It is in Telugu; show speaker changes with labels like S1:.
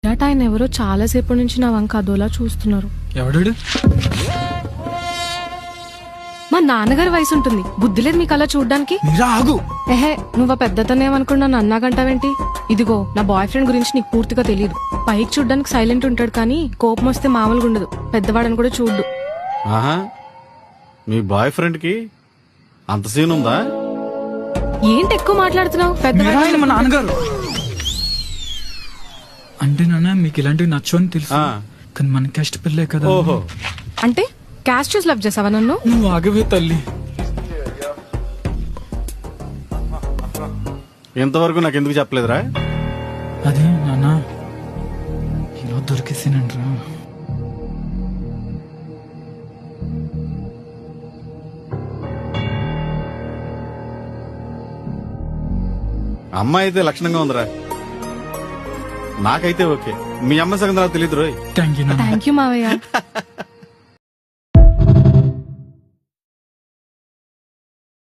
S1: బయట ఆయన ఎవరో చాలాసేపటి నుంచి నా వంక అదోలా చూస్తున్నారు.
S2: ఎవడు?
S1: మా నాన్నగారి వయసు ఉంటుంది, బుద్ధి లేదు మీకు అలా చూడ్డానికి.
S2: ఆగు.
S1: ఎహే, నువ్వు పెద్దతనేమనుకున్నా నన్ను అన్నాకంటావేంటి? ఇదిగో నా బాయ్ ఫ్రెండ్ గురించి నీకు పూర్తిగా తెలియదు. పైకి చూడ్డానికి సైలెంట్ ఉంటాడు కానీ కోపం వస్తే మామూలుగా ఉండదు. పెద్దవాడని కూడా చూడ్డు.
S3: ఆహా, మీ బాయ్ ఫ్రెండ్ కి అంత సీన్ ఉందా?
S1: ఏంటి ఎక్కువ మాట్లాడుతున్నావు?
S2: ఆయన మా నాన్నగారు. అంటే నాన్న మీకు ఇలాంటివి నచ్చు అని తెలుసు, కానీ మన క్యాస్ట్ పిల్లే కదా.
S3: ఓహో,
S1: అంటే క్యాస్ట్ చూసి లవ్ చేసావా నన్ను?
S2: నువ్వు ఆగవే తల్లి.
S3: ఇంతవరకు నాకు ఎందుకు చెప్పలేదురా?
S2: అదే నాన్న ఇలా దొరికేసానంట్రా.
S3: అమ్మాయి అయితే లక్షణంగా ఉందిరా, నాకైతే ఓకే. మీ అమ్మ సంగతి నాకు తెలియదు రోయ్.
S2: థ్యాంక్ యూ నాన్న.
S1: థ్యాంక్ యూ మావయ్య.